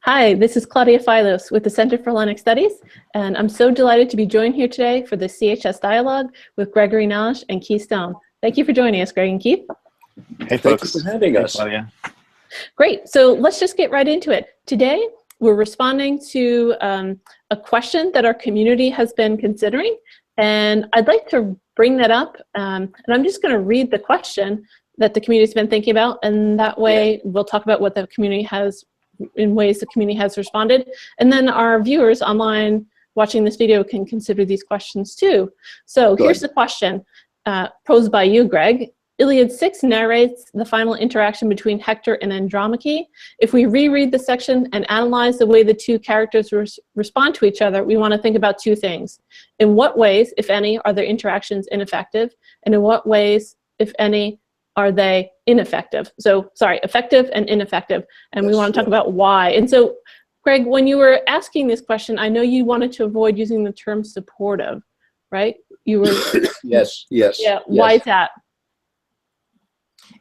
Hi, this is Claudia Filos with the Center for Linux Studies, and I'm so delighted to be joined here today for the CHS Dialogue with Gregory, Nagy, and Keith Stone. Thank you for joining us, Greg and Keith. Hey, folks. Thank you for having us. Claudia. Great, so let's just get right into it. Today, we're responding to a question that our community has been considering, and I'd like to bring that up, and I'm just going to read the question that the community's been thinking about, and that way we'll talk about what the community has, in ways the community has responded, and then our viewers online watching this video can consider these questions too. So here's the question posed by you, Greg. Iliad 6 narrates the final interaction between Hector and Andromache. If we reread the section and analyze the way the two characters respond to each other, we want to think about two things. In what ways, if any, are their interactions ineffective? And in what ways, if any, are they ineffective? So, sorry, effective and ineffective. And we want to talk about why. And so, Greg, when you were asking this question, I know you wanted to avoid using the term supportive, right? You were... Yes. Yeah, why is that?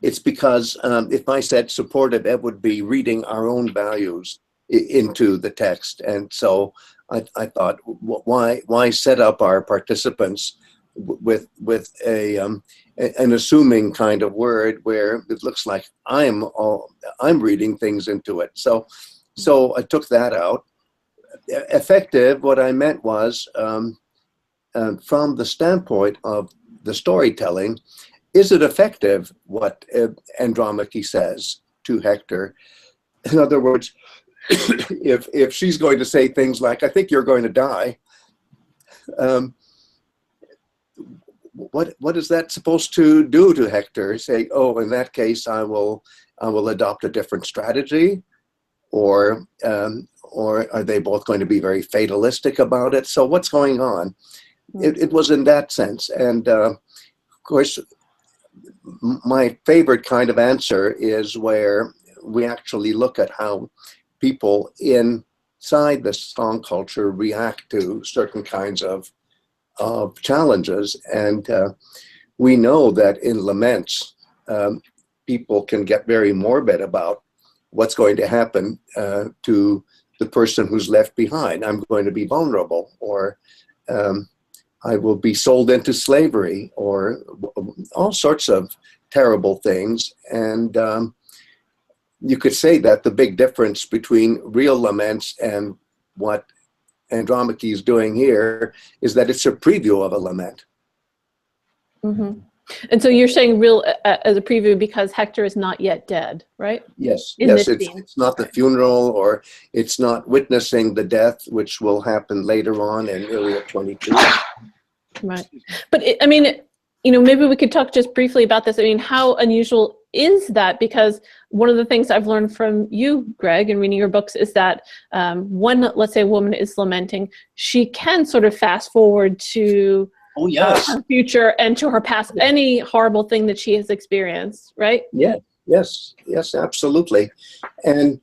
It's because if I said supportive, it would be reading our own values into the text. And so I thought, why set up our participants with an assuming kind of word where it looks like I'm reading things into it. So I took that out. Effective, what I meant was from the standpoint of the storytelling, is it effective what Andromache says to Hector? In other words, if she's going to say things like, I think you're going to die, what is that supposed to do to Hector? Say, oh, in that case, I will adopt a different strategy, or are they both going to be very fatalistic about it? So what's going on? It was in that sense, and of course, my favorite kind of answer is where we actually look at how people inside the song culture react to certain kinds of challenges. And we know that in laments, people can get very morbid about what's going to happen to the person who's left behind. I'm going to be vulnerable, or I will be sold into slavery, or all sorts of terrible things. And you could say that the big difference between real laments and what Andromache is doing here is that it's a preview of a lament. Mm-hmm. And so you're saying real as a preview because Hector is not yet dead, right? Yes, it's not the funeral, or it's not witnessing the death, which will happen later on in Iliad 22. Right. But I mean, you know, maybe we could talk just briefly about this. I mean, how unusual is that? Because one of the things I've learned from you, Greg, and reading your books is that when, let's say, a woman is lamenting, she can sort of fast forward to her future and to her past, any horrible thing that she has experienced, right? Yes, absolutely. And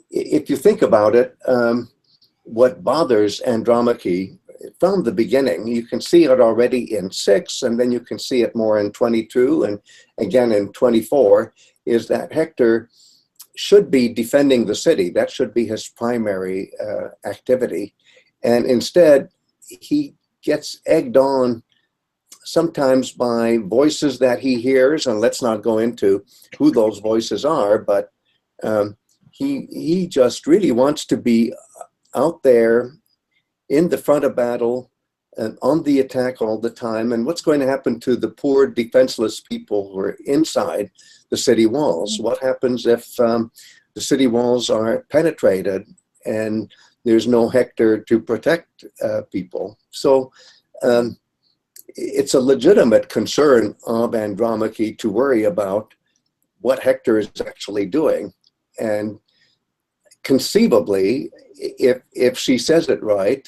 if you think about it, what bothers Andromache from the beginning, you can see it already in 6, and then you can see it more in 22 and again in 24, is that Hector should be defending the city. That should be his primary activity. And instead, he gets egged on sometimes by voices that he hears, and let's not go into who those voices are, but he just really wants to be out there in the front of battle and on the attack all the time. And what's going to happen to the poor defenseless people who are inside the city walls? What happens if the city walls are penetrated and there's no Hector to protect people? So it's a legitimate concern of Andromache to worry about what Hector is actually doing. And conceivably, if she says it right,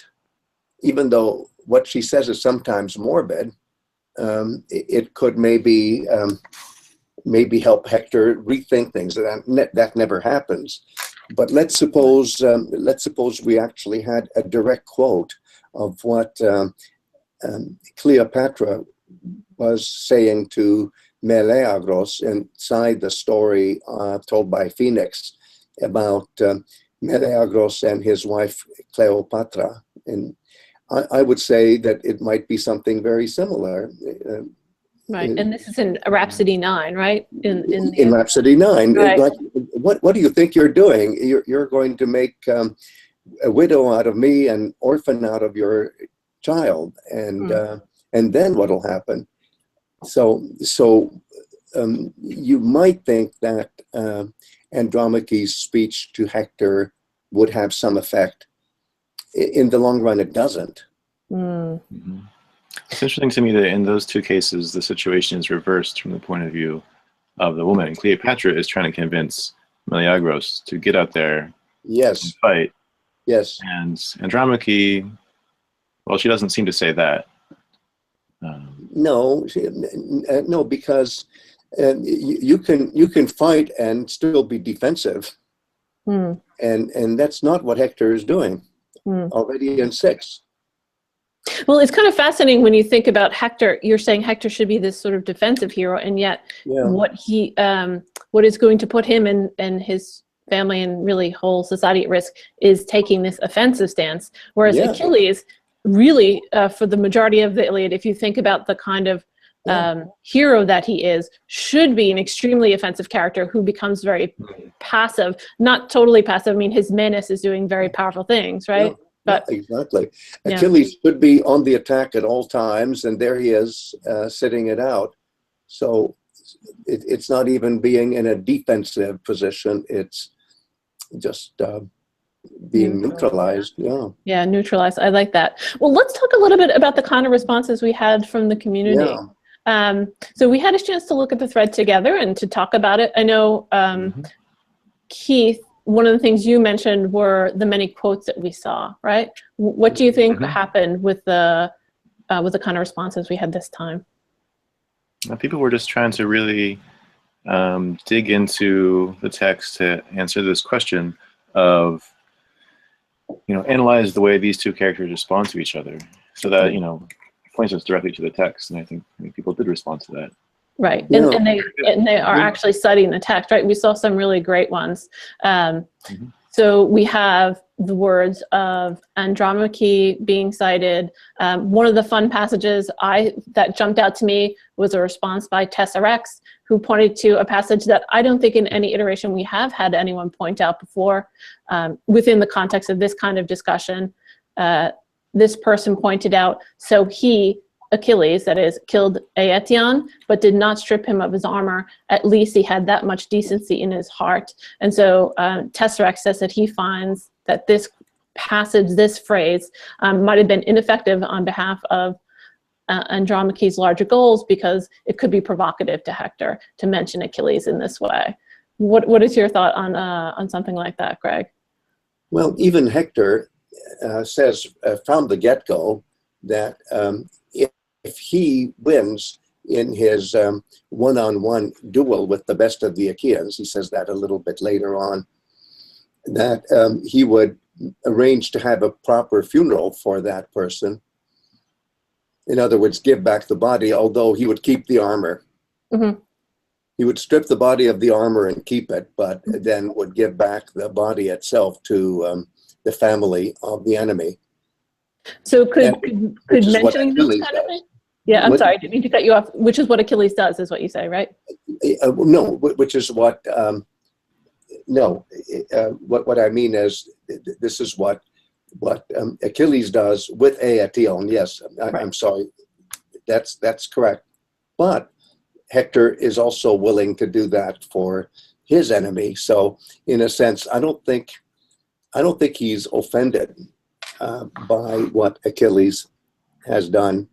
even though what she says is sometimes morbid, it could maybe help Hector rethink things. That never happens. But let's suppose we actually had a direct quote of what Cleopatra was saying to Meleagros inside the story told by Phoenix. about Meleagros and his wife Cleopatra. And I would say that it might be something very similar. Right, and this is in Rhapsody 9, right? In Rhapsody 9. Right. Like, what do you think you're doing? You're going to make a widow out of me, an orphan out of your child, and then what'll happen? So you might think that Andromache's speech to Hector would have some effect. In the long run, it doesn't. Mm-hmm. It's interesting to me that in those two cases, the situation is reversed from the point of view of the woman. And Cleopatra is trying to convince Meleagros to get out there and fight. Yes. And Andromache, well, she doesn't seem to say that. No, because you can fight and still be defensive, and that's not what Hector is doing already in 6. Well, it's kind of fascinating when you think about Hector. You're saying Hector should be this sort of defensive hero, and yet what is going to put him and his family and really whole society at risk is taking this offensive stance. Whereas Achilles, really, for the majority of the Iliad, if you think about the kind of hero that he is, should be an extremely offensive character who becomes very passive. Not totally passive. I mean, his menace is doing very powerful things, right? But exactly. Achilles should be on the attack at all times, and there he is sitting it out. So it's not even being in a defensive position. It's just being neutralized. Yeah, neutralized. I like that. Well, let's talk a little bit about the kind of responses we had from the community. So we had a chance to look at the thread together and to talk about it. I know, Keith, one of the things you mentioned were the many quotes that we saw, right? What do you think happened with the kind of responses we had this time? People were just trying to really dig into the text to answer this question of, analyze the way these two characters respond to each other, so that points us directly to the text. And I think people did respond to that. Right, and they are actually studying the text, right? We saw some really great ones. So we have the words of Andromache being cited. One of the fun passages that jumped out to me was a response by HeroesX, who pointed to a passage that I don't think in any iteration we have had anyone point out before within the context of this kind of discussion. This person pointed out, so he, Achilles, that is, killed Aetion, but did not strip him of his armor. At least he had that much decency in his heart. And so HeroesX says that he finds that this passage, this phrase, might have been ineffective on behalf of Andromache's larger goals, because it could be provocative to Hector to mention Achilles in this way. What is your thought on something like that, Greg? Well, even Hector says from the get-go that if he wins in his one-on-one duel with the best of the Achaeans, he says that a little bit later on, that he would arrange to have a proper funeral for that person. In other words, give back the body, although he would keep the armor. He would strip the body of the armor and keep it, but then would give back the body itself to the family of the enemy. So could mentioning this kind of thing? Yeah, I'm sorry, I didn't mean to cut you off. Which is what Achilles does, is what you say, right? No, which is what, what I mean is, this is what Achilles does with Aetion. Yes, I'm sorry, that's correct. But Hector is also willing to do that for his enemy. So in a sense, I don't think he's offended by what Achilles has done.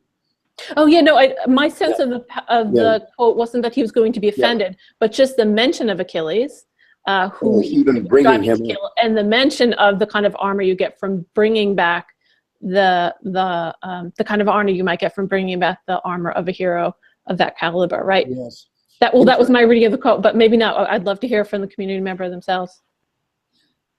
Oh yeah, no. My sense of the quote wasn't that he was going to be offended, but just the mention of Achilles, who even bringing him in, and the mention of the kind of armor you get from bringing back the kind of honor you might get from bringing back the armor of a hero of that caliber, right? Yes. That was my reading of the quote, but maybe not. I'd love to hear from the community member themselves.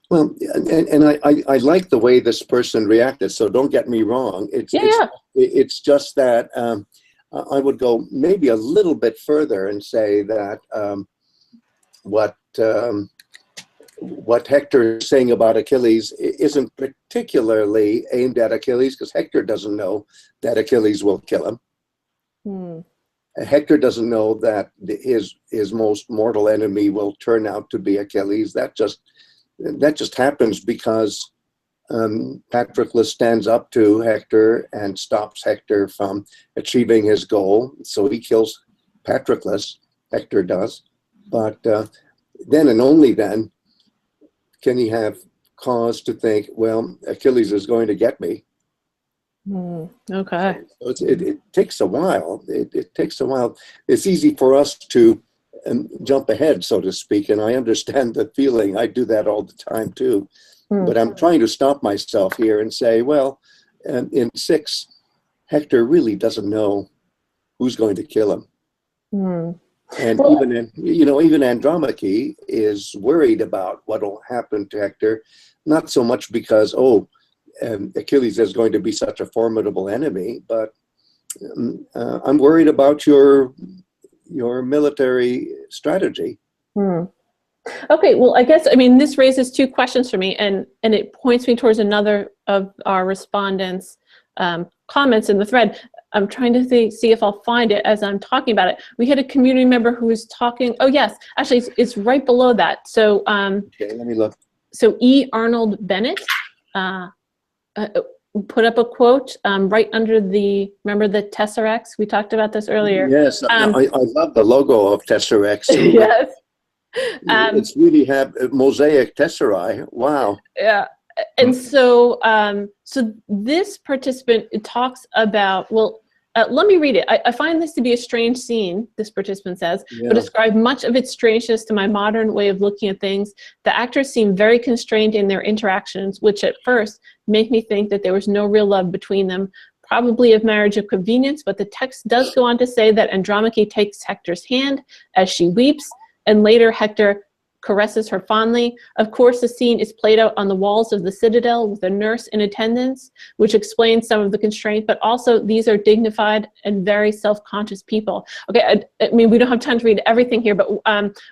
Well, and I like the way this person reacted, so don't get me wrong. It's just that I would go maybe a little bit further and say that what what Hector is saying about Achilles isn't particularly aimed at Achilles, because Hector doesn't know that Achilles will kill him. Hector doesn't know that his most mortal enemy will turn out to be Achilles. That just happens because Patroclus stands up to Hector and stops Hector from achieving his goal. So he kills Patroclus, Hector does. But then and only then can he have cause to think, well, Achilles is going to get me. Okay. So it takes a while. It takes a while. It's easy for us to jump ahead, so to speak, and I understand the feeling. I do that all the time too. But I'm trying to stop myself here and say, well, in 6, Hector really doesn't know who's going to kill him. And even Andromache is worried about what will happen to Hector, not so much because, Achilles is going to be such a formidable enemy, but I'm worried about your military strategy. Okay, well, I guess, this raises 2 questions for me, and it points me towards another of our respondents' comments in the thread. I'm trying to see if I'll find it as I'm talking about it. We had a community member who was talking, oh yes, actually it's right below that. So, okay, let me look. So E. Arnold Bennett put up a quote right under remember the Tesserex? We talked about this earlier. Yes, I love the logo of Tesserex. Yes. It's really have mosaic tesserae. Wow. Yeah. And so, so this participant talks about, let me read it. I find this to be a strange scene, this participant says, but describe much of its strangeness to my modern way of looking at things. The actors seem very constrained in their interactions, which at first make me think that there was no real love between them, probably a marriage of convenience, but the text does go on to say that Andromache takes Hector's hand as she weeps, and later Hector caresses her fondly. Of course, the scene is played out on the walls of the citadel with a nurse in attendance, which explains some of the constraint, but also these are dignified and very self-conscious people. Okay, we don't have time to read everything here, but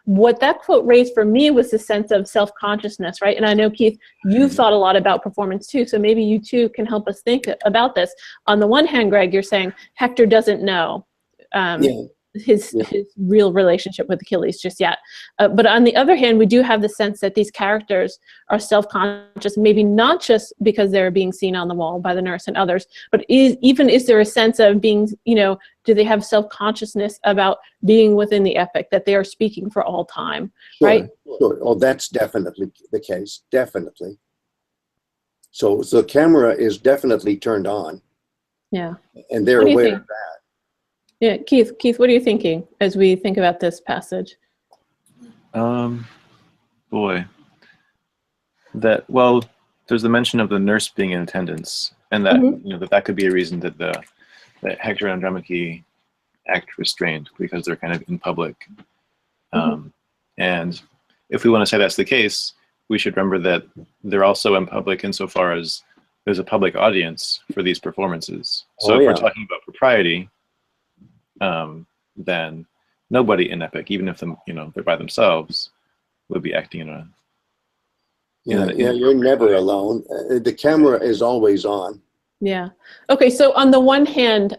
what that quote raised for me was the sense of self-consciousness, right? And I know, Keith, you've thought a lot about performance too, so maybe you too can help us think about this. On the one hand, Greg, you're saying Hector doesn't know his real relationship with Achilles just yet. But on the other hand, we do have the sense that these characters are self-conscious, maybe not just because they're being seen on the wall by the nurse and others, but is there a sense of being, do they have self-consciousness about being within the epic, that they are speaking for all time, right? Sure. Oh, that's definitely the case, definitely. So the camera is definitely turned on. Yeah. And they're aware of that. Yeah, Keith, what are you thinking as we think about this passage? Boy, there's the mention of the nurse being in attendance, and that that could be a reason that that Hector and Andromache act restrained because they're kind of in public. And if we want to say that's the case, we should remember that they're also in public insofar as there's a public audience for these performances. So if we're talking about propriety, then nobody in epic, even if they're by themselves, would be acting in a you're never alone. The camera is always on. Yeah. Okay, so on the one hand,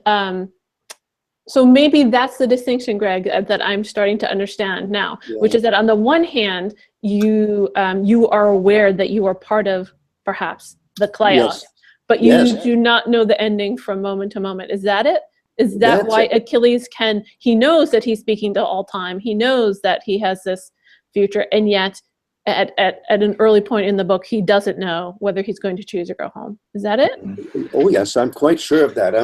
so maybe that's the distinction, Greg, that I'm starting to understand now, which is that on the one hand, you are aware that you are part of perhaps the chaos, but you do not know the ending from moment to moment. Is that it? Is that why Achilles he knows that he's speaking to all time. He knows that he has this future, and yet at an early point in the book, he doesn't know whether he's going to choose or go home. Is that it? Oh yes, I'm quite sure of that.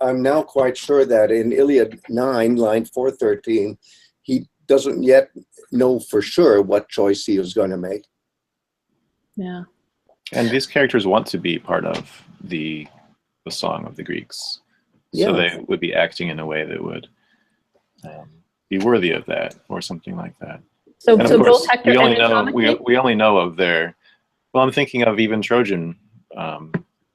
I'm now quite sure that in Iliad 9, line 413, he doesn't yet know for sure what choice he is going to make. Yeah. And these characters want to be part of the song of the Greeks. So they would be acting in a way that would be worthy of that, or something like that. So, and of course, both Hector and we only know of their. Well, I'm thinking of even Trojan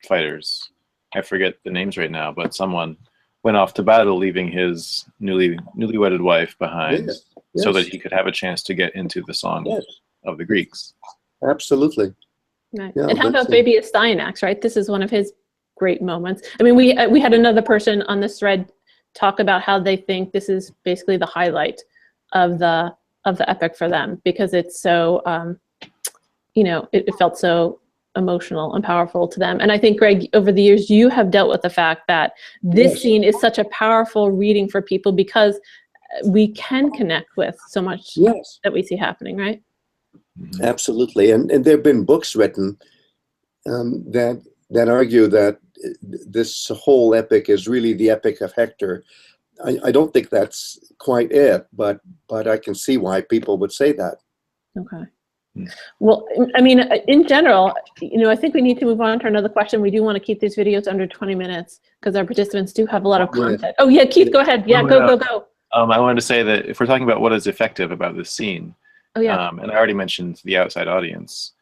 fighters. I forget the names right now, but someone went off to battle, leaving his newly wedded wife behind, so that he could have a chance to get into the song of the Greeks. Absolutely. Right. Yeah, and how that's about Baby Astyanax, right? This is one of his great moments. I mean, we had another person on this thread talk about how they think this is basically the highlight of the epic for them, because it's so, you know, it felt so emotional and powerful to them. And I think, Greg, over the years, you have dealt with the fact that this Yes. scene is such a powerful reading for people because we can connect with so much Yes, that we see happening, right? absolutely. And there have been books written that argue that this whole epic is really the epic of Hector. I don't think that's quite it, but I can see why people would say that. Okay. Well, I mean, in general, you know, I think we need to move on to another question. We do want to keep these videos under 20 minutes because our participants do have a lot of content. Oh yeah, Keith, go ahead. Yeah, go. I wanted to say that if we're talking about what is effective about this scene, Oh yeah. and I already mentioned the outside audience,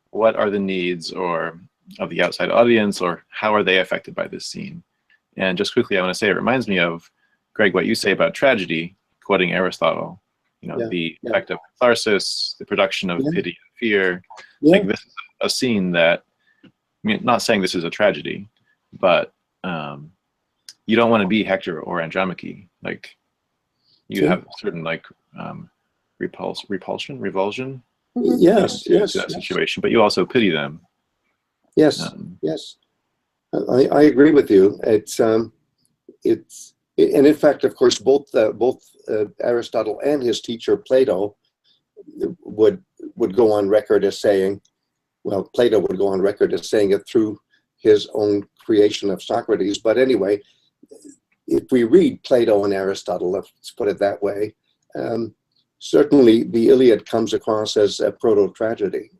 what are the needs or of the outside audience, or how are they affected by this scene? And just quickly, I want to say it reminds me of, Greg, what you say about tragedy, quoting Aristotle. You know, the effect of catharsis, the production of pity and fear. Like, this is a scene that, I mean, not saying this is a tragedy, but you don't want to be Hector or Andromache. Like, you have a certain like revulsion Yes, to that situation, but you also pity them. Yes, yes, I agree with you. And in fact, of course, both Aristotle and his teacher Plato would go on record as saying, well, Plato would go on record as saying it through his own creation of Socrates. But anyway, if we read Plato and Aristotle, let's put it that way, certainly the Iliad comes across as a proto-tragedy.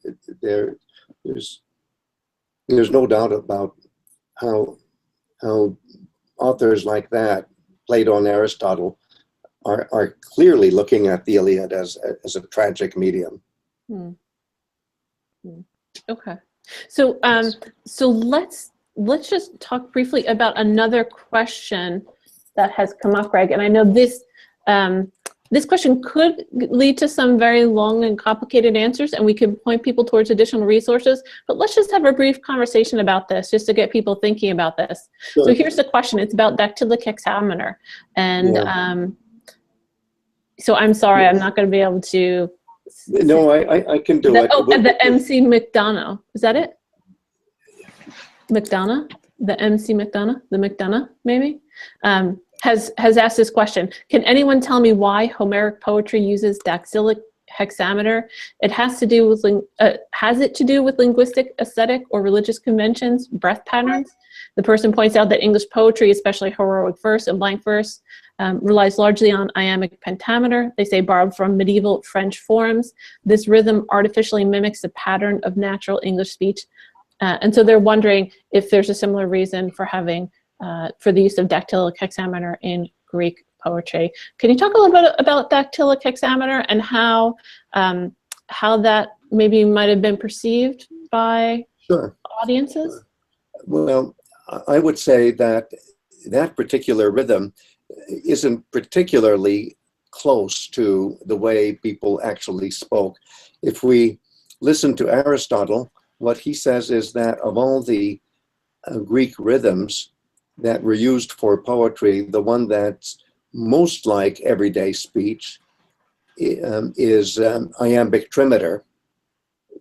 There's no doubt about how authors like that, Plato and Aristotle, are clearly looking at the Iliad as a tragic medium. Okay, so let's just talk briefly about another question that has come up, Greg. And I know this this question could lead to some very long and complicated answers, and we could point people towards additional resources, but let's just have a brief conversation about this, just to get people thinking about this. Sure. So here's the question. It's about dactylic hexameter. And so I'm sorry, I'm not going to be able to... No, I can do it. Oh, the MC McDonough. Is that it? McDonough? The MC McDonough? The McDonough, maybe? Has asked this question. Can anyone tell me why Homeric poetry uses dactylic hexameter? It has to do with linguistic, aesthetic, or religious conventions, breath patterns. The person points out that English poetry, especially heroic verse and blank verse, relies largely on iambic pentameter. They say borrowed from medieval French forms. This rhythm artificially mimics the pattern of natural English speech. And so they're wondering if there's a similar reason for having for the use of dactylic hexameter in Greek poetry. Can you talk a little bit about dactylic hexameter and how that maybe might have been perceived by audiences? Well, I would say that that particular rhythm isn't particularly close to the way people actually spoke. If we listen to Aristotle, what he says is that of all the Greek rhythms that were used for poetry, the one that's most like everyday speech is iambic trimeter,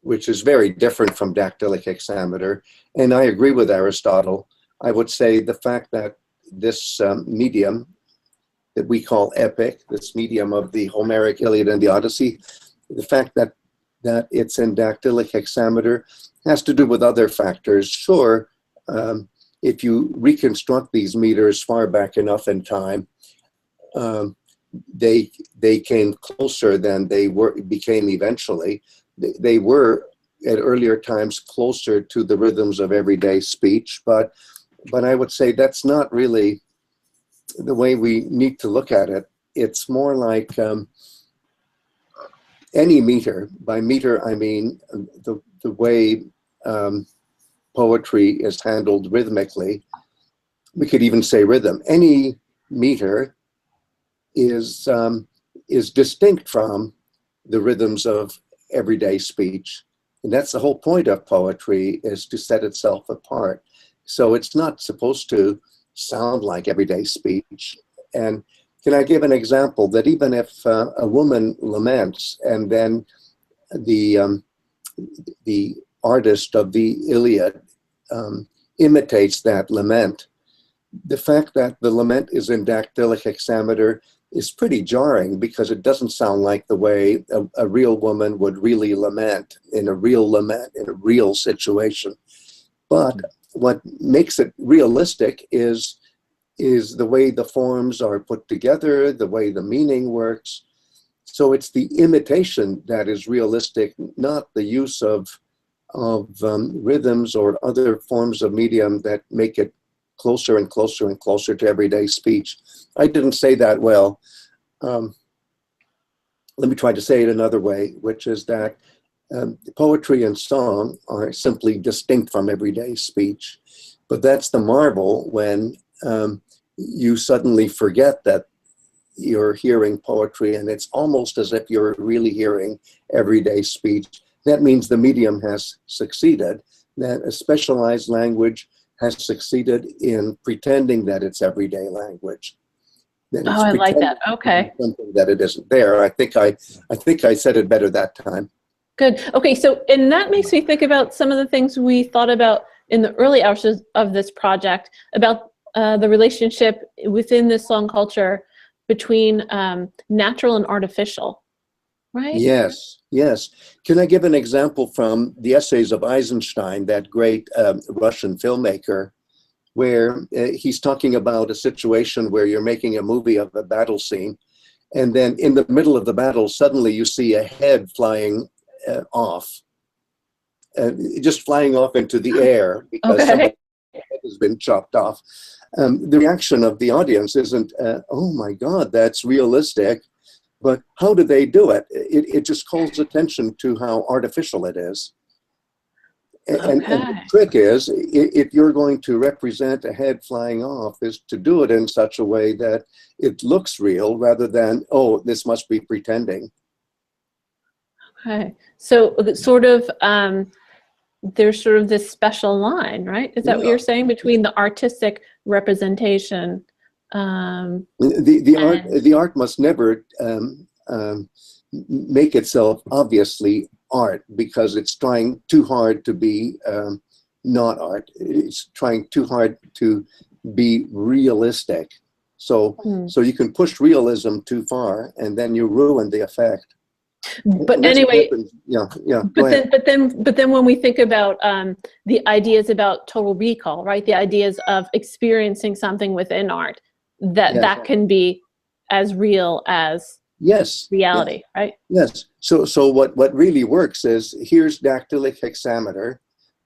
which is very different from dactylic hexameter. And I agree with Aristotle. I would say the fact that this medium that we call epic, this medium of the Homeric Iliad and the Odyssey, the fact that it's in dactylic hexameter has to do with other factors. Sure, if you reconstruct these meters far back enough in time, they came closer than they became eventually. They were at earlier times closer to the rhythms of everyday speech, but I would say that's not really the way we need to look at it. It's more like any meter. By meter, I mean the way poetry is handled rhythmically. We could even say rhythm. Any meter is distinct from the rhythms of everyday speech. And that's the whole point of poetry, is to set itself apart. So it's not supposed to sound like everyday speech. And can I give an example that even if a woman laments and then the artist of the Iliad imitates that lament, the fact that the lament is in dactylic hexameter is pretty jarring, because it doesn't sound like the way a real woman would really lament in a real situation. But what makes it realistic is the way the forms are put together, the way the meaning works. So it's the imitation that is realistic, not the use of rhythms or other forms of medium that make it closer and closer and closer to everyday speech. I didn't say that well. Let me try to say it another way, which is that poetry and song are simply distinct from everyday speech. But that's the marvel when you suddenly forget that you're hearing poetry, and it's almost as if you're really hearing everyday speech. That means the medium has succeeded, that a specialized language has succeeded in pretending that it's everyday language. Oh, I like that. Okay. Something that it isn't there. I think I said it better that time. Good. Okay, so, and that makes me think about some of the things we thought about in the early hours of this project, about the relationship within this song culture between natural and artificial, right? Yes, yes. Can I give an example from the essays of Eisenstein, that great Russian filmmaker, where he's talking about a situation where you're making a movie of a battle scene, and then in the middle of the battle, suddenly you see a head flying off, just flying off into the air because somebody's head has been chopped off. The reaction of the audience isn't, oh my God, that's realistic. But how do they do it? It just calls attention to how artificial it is. And the trick is, if you're going to represent a head flying off, is to do it in such a way that it looks real rather than, oh, this must be pretending. Okay. So sort of, there's sort of this special line, right? Is that what you're saying, between the artistic representation? The art must never make itself obviously art, because it's trying too hard to be not art. It's trying too hard to be realistic. So you can push realism too far, and then you ruin the effect. But anyway, yeah. But then when we think about the ideas about total recall, right? The ideas of experiencing something within art, that can be as real as reality, right? Yes. So what really works is, here's dactylic hexameter,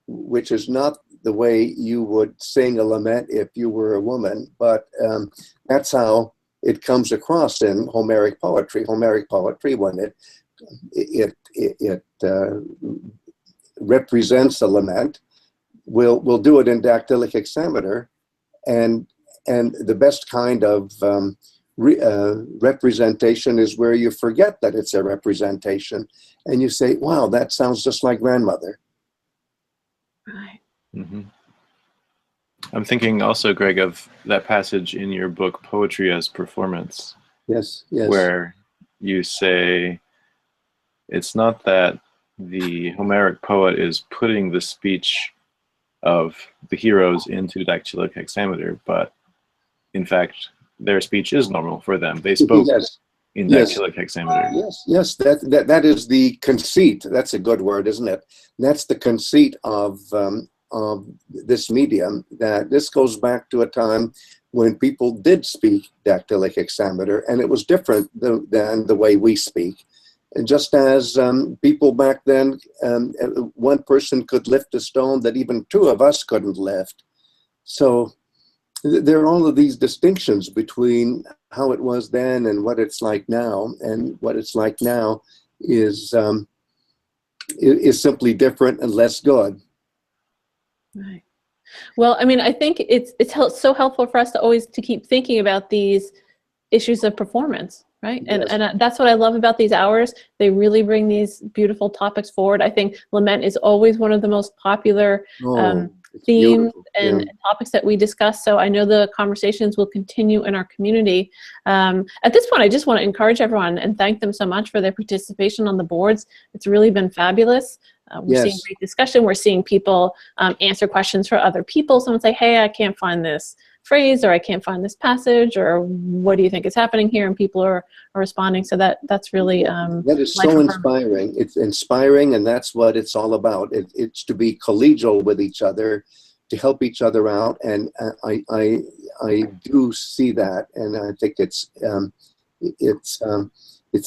which is not the way you would sing a lament if you were a woman, but that's how it comes across in Homeric poetry. Homeric poetry, when it represents a lament, will do it in dactylic hexameter, and the best kind of representation is where you forget that it's a representation, and you say, wow, that sounds just like grandmother. Right. Mm-hmm. I'm thinking also, Greg, of that passage in your book, Poetry as Performance. Yes. Where you say, it's not that the Homeric poet is putting the speech of the heroes into dactylic hexameter, but in fact, their speech is normal for them. They spoke in dactylic hexameter. Yes. That is the conceit. That's a good word, isn't it? That's the conceit of this medium, that this goes back to a time when people did speak dactylic hexameter, and it was different than the way we speak. And just as people back then, one person could lift a stone that even two of us couldn't lift. So there are all of these distinctions between how it was then and what it's like now, and what it's like now is simply different and less good. Right. Well, I mean, I think it's so helpful for us to always keep thinking about these issues of performance, Right, Yes. and that's what I love about these hours. They really bring these beautiful topics forward. I think lament is always one of the most popular It's themes beautiful. and Yeah. topics that we discuss. So I know the conversations will continue in our community. At this point, I just want to encourage everyone and thank them so much for their participation on the boards. It's really been fabulous. We're seeing Yes. great discussion. We're seeing people answer questions for other people. Someone say, hey, I can't find this phrase, or I can't find this passage, or what do you think is happening here? And people are responding. So that's really That is so inspiring. It's inspiring, and that's what it's all about. It's to be collegial with each other, to help each other out, and I do see that, and I think it's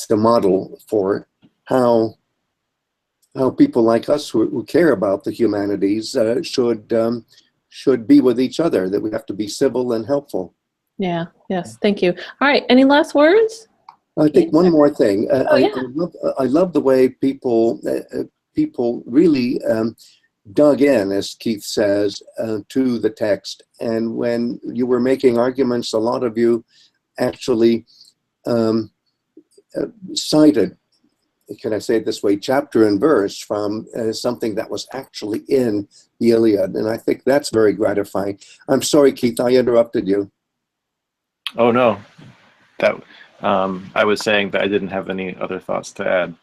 the model for how people like us who care about the humanities should be with each other, that we have to be civil and helpful. Yeah, yes, thank you. All right, any last words? I think one more thing. Yeah. I love the way people really dug in, as Keith says, to the text. And when you were making arguments, a lot of you actually cited, can I say it this way, chapter and verse from something that was actually in the Iliad. And I think that's very gratifying. I'm sorry, Keith, I interrupted you. Oh, no. That I was saying that I didn't have any other thoughts to add.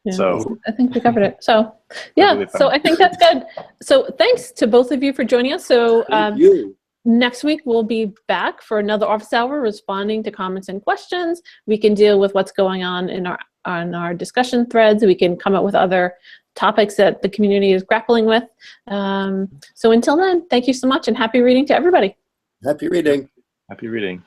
Yeah, So I think we covered it. So yeah, so I think that's good. So thanks to both of you for joining us. So Thank you. next week we'll be back for another office hour responding to comments and questions. We can deal with what's going on in our discussion threads. We can come up with other topics that the community is grappling with. So until then, thank you so much and happy reading to everybody. Happy reading. happy reading.